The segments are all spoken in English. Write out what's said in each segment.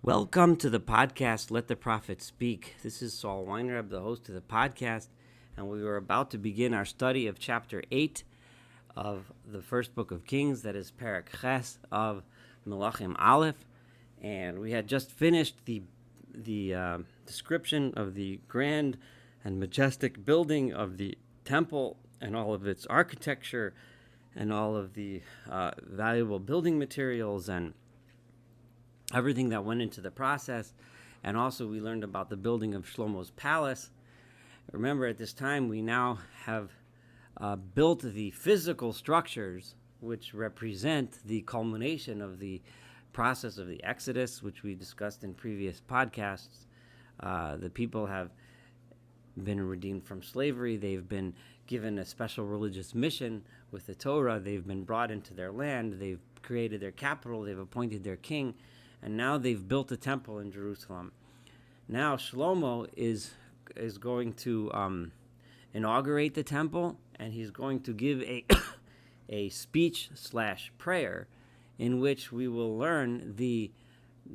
Welcome to the podcast, Let the Prophet Speak. This is Saul Weinreb, the host of the podcast, and we were about to begin our study of chapter 8 of the first book of Kings, that is Perek Ches of Melachim Aleph, and we had just finished the description of the grand and majestic building of the temple and all of its architecture and all of the valuable building materials and everything that went into the process. And also we learned about the building of Shlomo's palace. Remember, at this time we now have built the physical structures which represent the culmination of the process of the Exodus, which we discussed in previous podcasts. The people have been redeemed from slavery. They've been given a special religious mission with the Torah. They've been brought into their land. They've created their capital. They've appointed their king. And now they've built a temple in Jerusalem. Now Shlomo is going to inaugurate the temple, and he's going to give a speech/prayer in which we will learn the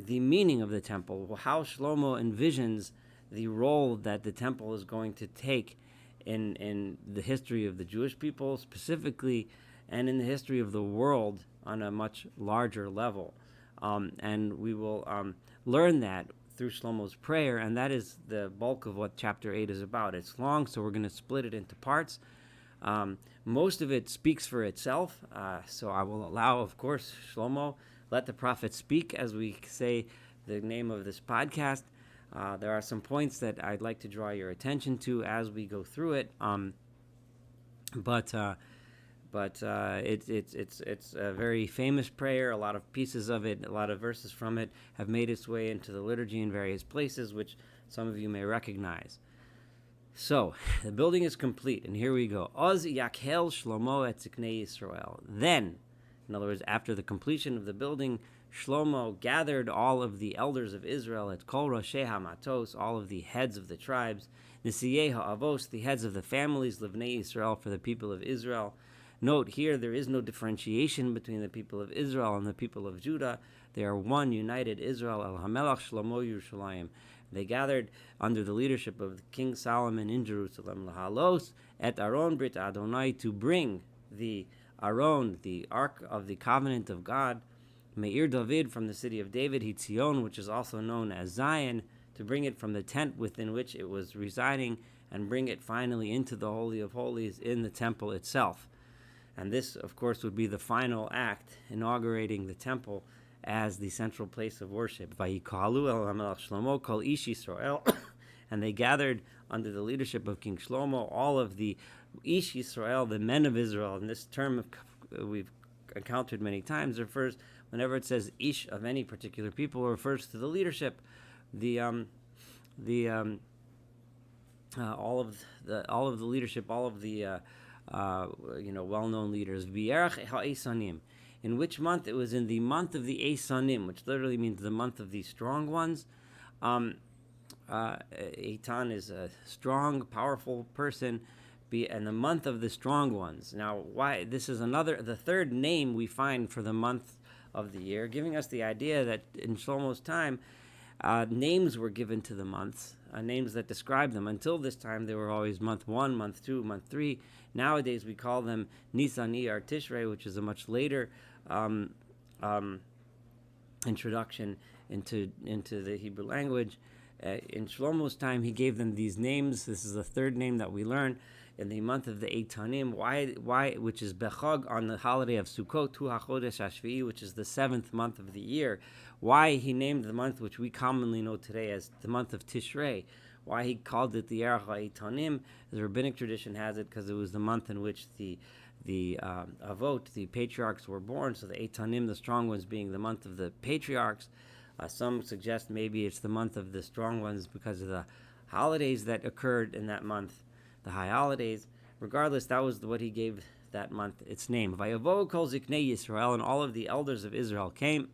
meaning of the temple, how Shlomo envisions the role that the temple is going to take in the history of the Jewish people specifically, and in the history of the world on a much larger level. And we will learn that through Shlomo's prayer, and that is the bulk of what chapter 8 is about. It's long, so we're going to split it into parts. Most of it speaks for itself, so I will allow, of course, Shlomo, let the prophet speak, as we say the name of this podcast. There are some points that I'd like to draw your attention to as we go through it, but it's a very famous prayer. A lot of pieces of it, a lot of verses from it have made its way into the liturgy in various places, which some of you may recognize. So, the building is complete, and here we go. Oz yakhel Shlomo et ziknei Yisrael. Then, in other words, after the completion of the building, Shlomo gathered all of the elders of Israel, at kol roshei hamatos, all of the heads of the tribes, nisiyei ha'avos, the heads of the families, livnei Yisrael, for the people of Israel. Note here, there is no differentiation between the people of Israel and the people of Judah. They are one united Israel. El Hamelach Shlomo Yerushalayim. They gathered under the leadership of King Solomon in Jerusalem. Lahalos et Aron Brit Adonai, to bring the Aron, the Ark of the Covenant of God, Meir David, from the city of David, Hitzion, which is also known as Zion, to bring it from the tent within which it was residing and bring it finally into the Holy of Holies in the temple itself. And this, of course, would be the final act, inaugurating the temple as the central place of worship. Vayikalu el HaMelech Shlomo kol ish Yisrael, and they gathered under the leadership of King Shlomo all of the ish Yisrael, the men of Israel. And this term we've encountered many times refers, whenever it says ish of any particular people, refers to the leadership, all of the leadership, all of the well-known leaders. V'yerach ha'esanim. In which month? It was in the month of the Esanim, which literally means the month of the strong ones. Eitan is a strong, powerful person, and the month of the strong ones. Now, why? This is the third name we find for the month of the year, giving us the idea that in Shlomo's time, names were given to the months, names that describe them. Until this time, they were always month 1, month 2, month 3. Nowadays, we call them Nisan, Iyar, Tishrei, which is a much later introduction into the Hebrew language. In Shlomo's time, he gave them these names. This is the third name that we learn in the month of the Eitanim. Why? Which is Bechag, on the holiday of Sukkot, Tu HaChodesh HaShvi'i, which is the 7th month of the year. Why he named the month, which we commonly know today as the month of Tishrei, why he called it the Yerach HaEitanim, the rabbinic tradition has it because it was the month in which the Avot, the patriarchs, were born. So the Eitanim, the strong ones, being the month of the patriarchs. Some suggest maybe it's the month of the strong ones because of the holidays that occurred in that month, the high holidays. Regardless, that was what he gave that month its name. Vayavo kol ziknei Yisrael, and all of the elders of Israel came,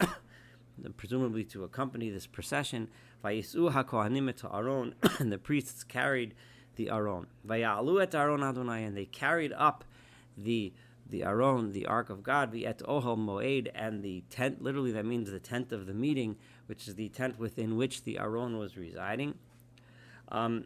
presumably to accompany this procession. Vayisu hakohanim et Aaron, and the priests carried the Aron. Vaya'alu et Aron Adonai, and they carried up the Aron, the Ark of God, et Ohel Moed, and the tent. Literally, that means the tent of the meeting, which is the tent within which the Aron was residing. Um,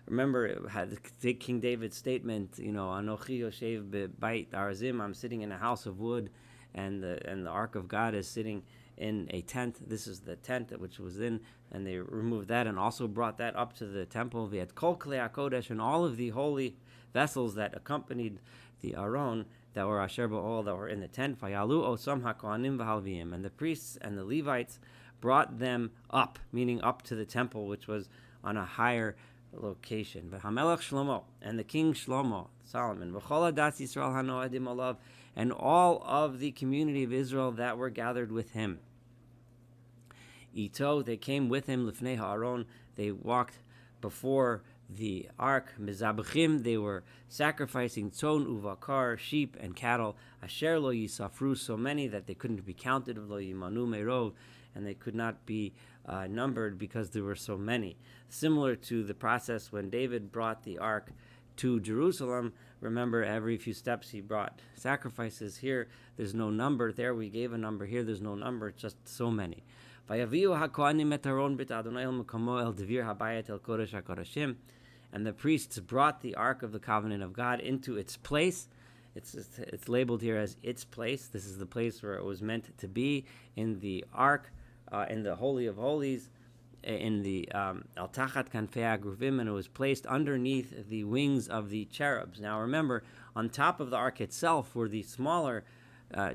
Remember, it had King David's statement, Anochi Yoshev beBait Arazim, I'm sitting in a house of wood, and the Ark of God is sitting in a tent. This is the tent which was in, and they removed that and also brought that up to the temple. They had Kol Klei HaKodesh, and all of the holy vessels that accompanied the Aron, that were Asher Ba'ol, that were in the tent. Vayalu Osam HaKohanim v'Halviim, and the priests and the Levites brought them up, meaning up to the temple, which was on a higher location. But Hamelach Shlomo, and the king Shlomo, Solomon, V'chol Adas Yisrael Hanoadim Alav, and all of the community of Israel that were gathered with him. Ito, they came with him, Lifnei Ha'aron, they walked before the ark. Mizabachim, they were sacrificing tzon uvakar, sheep and cattle. Asher lo yisafru, so many that they couldn't be counted. Lo yimanu merov, and they could not be numbered because there were so many. Similar to the process when David brought the ark to Jerusalem. Remember, every few steps he brought sacrifices. Here, there's no number. There, we gave a number. Here, there's no number. It's just so many. And the priests brought the Ark of the Covenant of God into its place. It's labeled here as its place. This is the place where it was meant to be, in the Ark, in the Holy of Holies, in the Al Tachat Kanfei Agruvim, and it was placed underneath the wings of the cherubs. Now remember, on top of the Ark itself were the smaller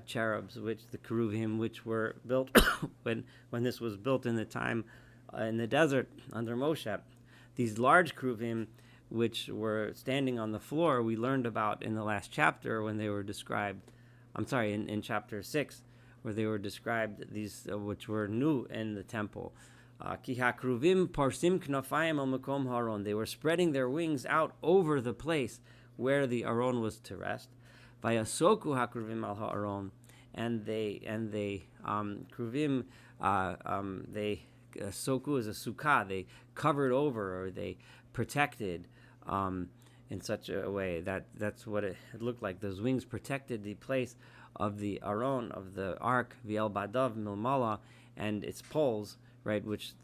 cherubs, which the Keruvim, which were built when this was built in the time in the desert under Moshe. These large Keruvim, which were standing on the floor, we learned about in the last chapter when they were described. In chapter 6, where they were described, these which were new in the temple. Ki hakruvim parsim knafayim al makom haron. They were spreading their wings out over the place where the Aron was to rest. Vayasoku hakruvim al ha'aron, and they kruvim they soku is a sukkah. They covered over, or they protected in such a way that's what it looked like. Those wings protected the place of the Aron, of the ark, v'el badav milmala, and its poles, right, which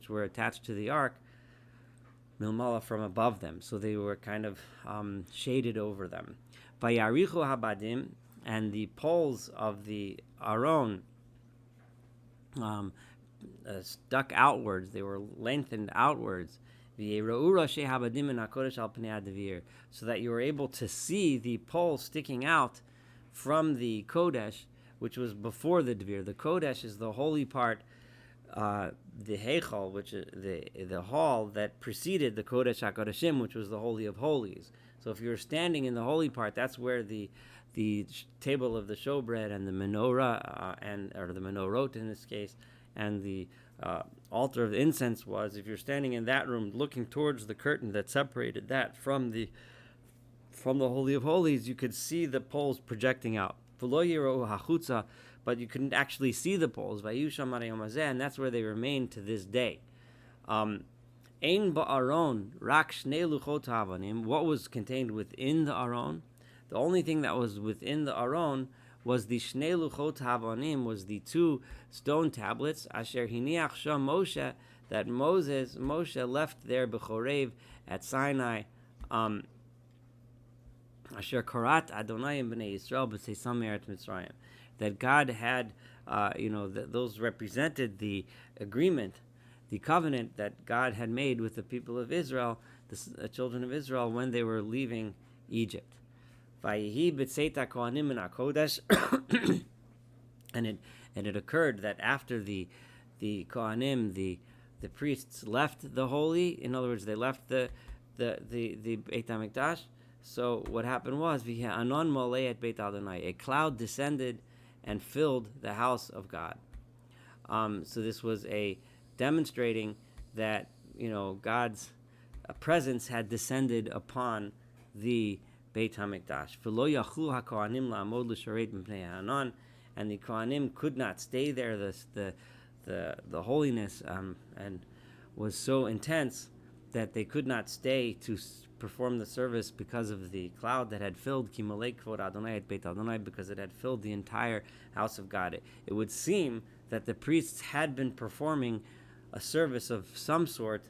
were attached to the ark, milmala, from above them. So they were kind of shaded over them. Vayarichu habadim, and the poles of the Aron stuck outwards. They were lengthened outwards. So that you were able to see the pole sticking out from the Kodesh, which was before the Devir. The Kodesh is the holy part, the Heichal, which is the hall that preceded the Kodesh HaKodeshim, which was the Holy of Holies. So if you were standing in the holy part, that's where the table of the showbread and the menorah, or the menorot in this case, and the altar of the incense was. If you're standing in that room looking towards the curtain that separated that from the Holy of Holies, you could see the poles projecting out. But you couldn't actually see the poles. And that's where they remain to this day. Ein ba'aron rak shnei luchot ha'avanim. What was contained within the Aron? The only thing that was within the Aron was the shnei luchot ha'avanim, was the 2 stone tablets, asher hiniach sham Moshe, that Moshe left there b'chorev at Sinai, asher karat Adonai b'nei Yisrael b'seisam me'eretz Mitzrayim, that God had, those represented the agreement, the covenant that God had made with the people of Israel, the children of Israel, when they were leaving Egypt. Vayihi b'tzeit kohanim min hakodesh, and it occurred that after the kohanim, the priests, left the holy, in other words, they left the Beit HaMikdash. So what happened was, anon molei et Beit Adonai, a cloud descended and filled the house of God. So this was a demonstrating that God's presence had descended upon the Beit HaMikdash. V'lo yachu haKohanim la'amod l'sharet b'pnei ha'anon, and the Kohanim could not stay there. The holiness and was so intense that they could not stay to perform the service because of the cloud that had filled Kimalei Kvod Adonai et Beit Adonai, because it had filled the entire house of God. It would seem that the priests had been performing a service of some sort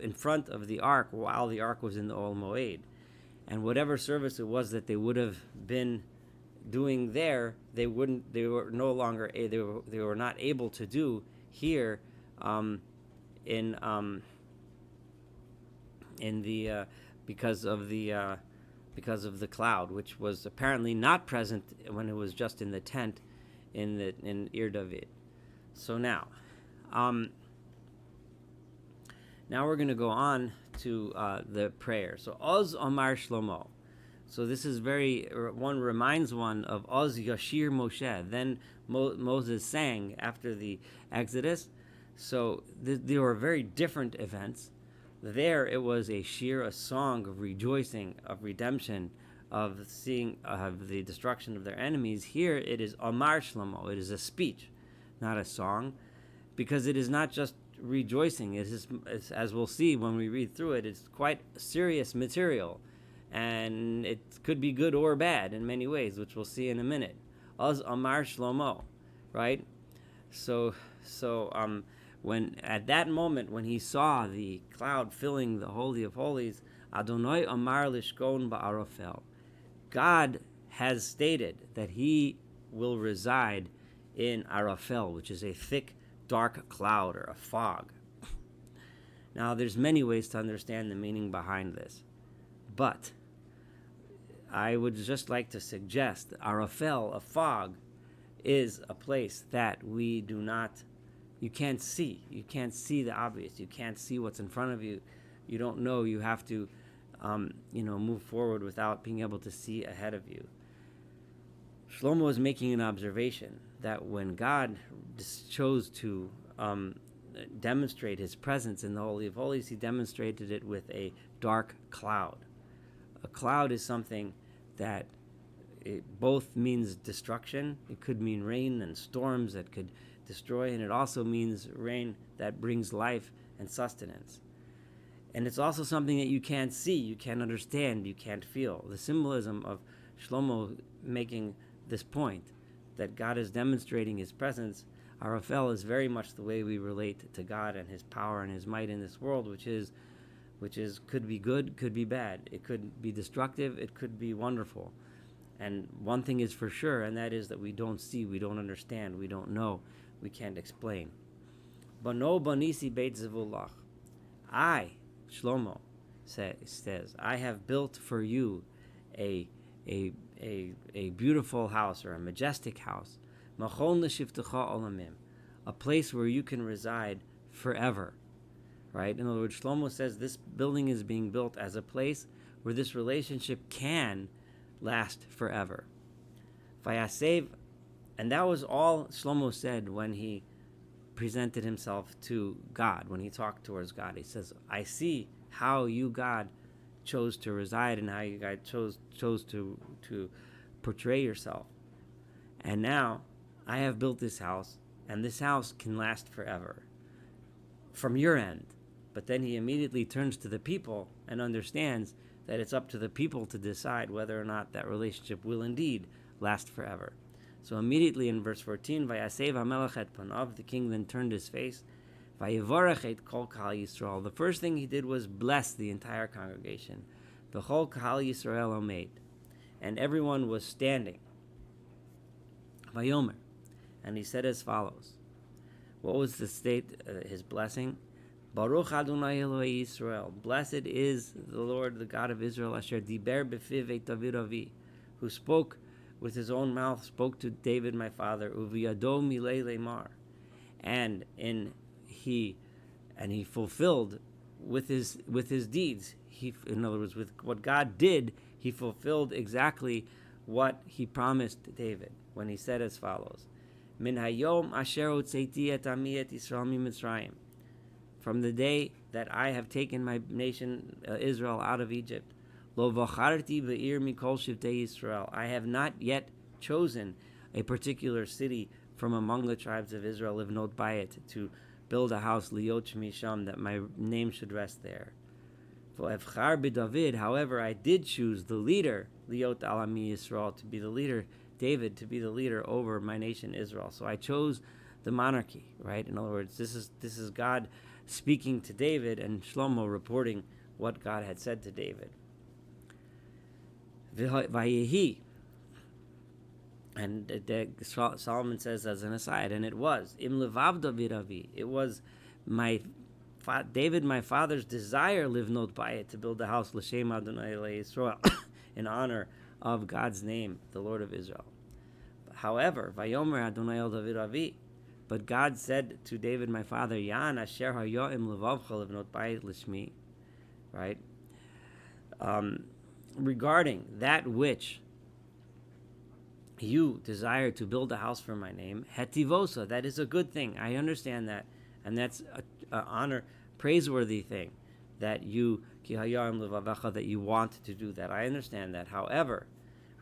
in front of the ark while the ark was in the Ol Moed. And whatever service it was that they would have been doing there, they were no longer, they were not able to do here in the because of the cloud, which was apparently not present when it was just in the tent in Ir David. So now we're going to go on to the prayer. So Oz Omar Shlomo. So this is reminds one of Oz Yashir Moshe. Then Moses sang after the Exodus. So there were very different events. There it was a shir, a song of rejoicing, of redemption, of seeing the destruction of their enemies. Here it is Omar Shlomo. It is a speech, not a song, because it is not just rejoicing. It is, as we'll see when we read through it, it's quite serious material, and it could be good or bad in many ways, which we'll see in a minute. Oz Omar Shlomo, right? So when at that moment when he saw the cloud filling the Holy of Holies, Adonai Amar Lishkon Ba'arofel, God has stated that he will reside in Arafel, which is a thick, dark cloud or a fog. Now, there's many ways to understand the meaning behind this, but I would just like to suggest that Arafel, a fog, is a place that you can't see. You can't see the obvious. You can't see what's in front of you. You don't know. You have to, move forward without being able to see ahead of you. Shlomo is making an observation that when God chose to demonstrate his presence in the Holy of Holies, he demonstrated it with a dark cloud. A cloud is something that it both means destruction. It could mean rain and storms that could destroy, and it also means rain that brings life and sustenance. And it's also something that you can't see, you can't understand, you can't feel. The symbolism of Shlomo making this point that God is demonstrating his presence, Arafel, is very much the way we relate to God and his power and his might in this world, which is could be good, could be bad. It could be destructive, it could be wonderful. And one thing is for sure, and that is that we don't see, we don't understand, we don't know, we can't explain. Bano banisi beit zevulach. I, Shlomo, says, I have built for you a beautiful house, or a majestic house, machon l'shivtecha olamim, a place where you can reside forever. Right? In other words, Shlomo says this building is being built as a place where this relationship can last forever. Vayasev, and that was all Shlomo said when he presented himself to God, when he talked towards God. He says, I see how you, God, chose to reside and how you, God, chose to portray yourself. And now I have built this house, and this house can last forever from your end. But then he immediately turns to the people and understands that it's up to the people to decide whether or not that relationship will indeed last forever. So immediately in verse 14, Vayasev HaMelech et panav, the king then turned his face, Vayivarech et kol kahal Yisrael. The first thing he did was bless the entire congregation. V'chol kahal Yisrael omeid, and everyone was standing. Vayomer, and he said as follows. What was the state, his blessing? Baruch Adonai Eloi Yisrael. Blessed is the Lord, the God of Israel, Asher diber befiv et David avi, who spoke with his own mouth, spoke to David my father, uviyado milei lemar, and he fulfilled with his deeds. In other words, with what God did, he fulfilled exactly what he promised David when he said as follows: Min hayom asher hotzeiti et ami et Yisrael miMitzrayim. From the day that I have taken my nation Israel out of Egypt, lo vacharti be'ir mikol shivtei Yisrael. I have not yet chosen a particular city from among the tribes of Israel, livnot bayit, to build a house, liot shmisham, that my name should rest there. V'evchar b'David, however, I did choose the leader, liot alami Yisrael, to be the leader, David, to be the leader over my nation Israel. So I chose the monarchy, right? In other words, this is God speaking to David and Shlomo reporting what God had said to David. Vayehi, and Solomon says as an aside, and it was Im levav David avi. It was David, my father's desire, livnot bayit, to build the house l'shem Adonai Yisrael, in honor of God's name, the Lord of Israel. However, Vayomer Adonai el David avi, but God said to David, my father, Yan asher hayoim levavcha livnot bayit l'shmi, right? Regarding that which you desire to build a house for my name, hetivosa, that is a good thing. I understand that, and that's an honor, praiseworthy thing, that you that you want to do that. I understand that. However,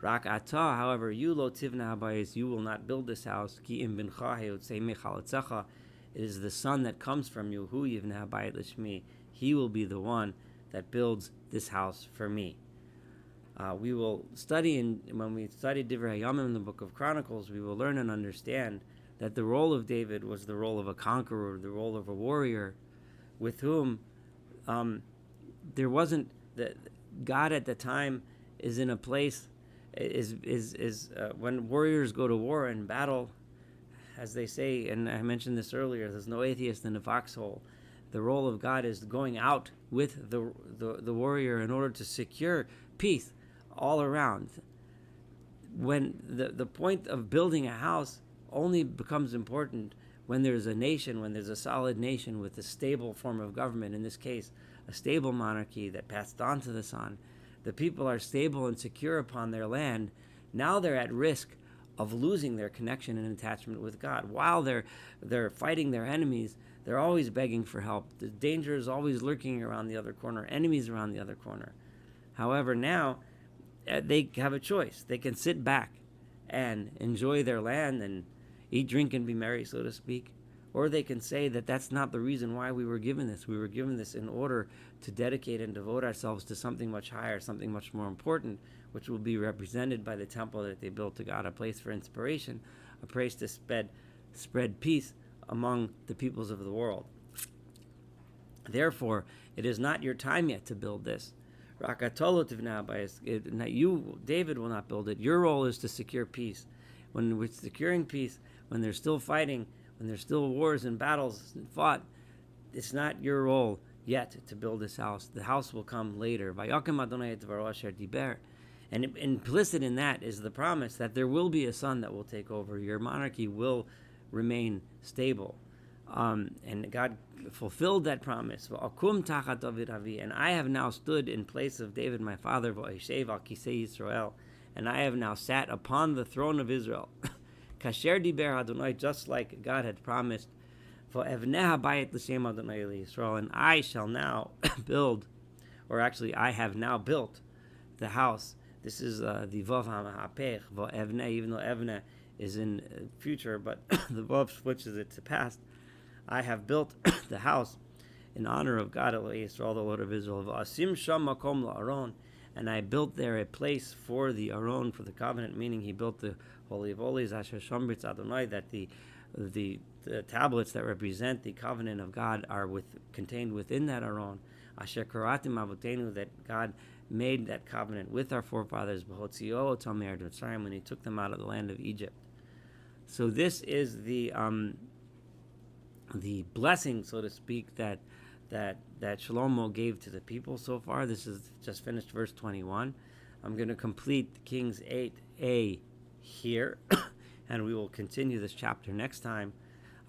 rak ata, however, you lo tivna habayis, you will not build this house. Ki im bincha heyotzei mechalitzecha, it is the son that comes from you, hu yivna habayit l'shmi. He will be the one that builds this house for me. We will study, when we study Divrei Hayamim in the book of Chronicles, we will learn and understand that the role of David was the role of a conqueror, the role of a warrior, with whom there wasn't God at the time is in a place when warriors go to war and battle, as they say, and I mentioned this earlier, there's no atheist in a foxhole. The role of God is going out with the warrior in order to secure peace all around. When the point of building a house only becomes important when there's a nation, when there's a solid nation with a stable form of government, in this case, a stable monarchy that passed on to the son. The people are stable and secure upon their land. Now they're at risk of losing their connection and attachment with God. While they're fighting their enemies, they're always begging for help. The danger is always lurking around the other corner, enemies around the other corner. However, now they have a choice. They can sit back and enjoy their land and eat, drink, and be merry, so to speak. Or they can say that that's not the reason why we were given this. We were given this in order to dedicate and devote ourselves to something much higher, something much more important, which will be represented by the temple that they built to God, a place for inspiration, a place to spread peace among the peoples of the world. Therefore, it is not your time yet to build this. You, David, will not build it. Your role is to secure peace. When we're securing peace, when there's still fighting, when there's still wars and battles fought, it's not your role yet to build this house. The house will come later. And implicit in that is the promise that there will be a son that will take over. Your monarchy will remain stable. And God fulfilled that promise. And I have now stood in place of David my father, and I have now sat upon the throne of Israel. Kasher diber Adonai, just like God had promised, and I shall now build, or actually I have now built the house. This is the Vav HaMahapech, Evne, even though Evne is in future, but the Vav switches it to past. I have built the house in honor of God, Yisrael, the Lord of Israel. V'asim sham makom la'aron, and I built there a place for the Aron, for the covenant, meaning he built the Holy of Holies, Asher Shambritz Adonai, that the tablets that represent the covenant of God are contained within that Aron. Asher Karatim Avotenu, that God made that covenant with our forefathers, B'hotzio otam me'eretz Mitzrayim, when he took them out of the land of Egypt. So this is the blessing, so to speak, that Shlomo gave to the people so far. This is just finished verse 21. I'm going to complete Kings 8a here, and we will continue this chapter next time.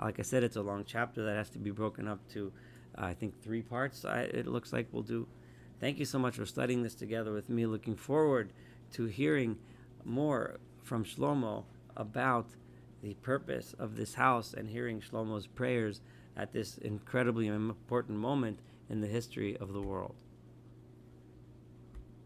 Like I said, it's a long chapter that has to be broken up to, I think, 3 parts, it looks like we'll do. Thank you so much for studying this together with me. Looking forward to hearing more from Shlomo about the purpose of this house and hearing Shlomo's prayers at this incredibly important moment in the history of the world.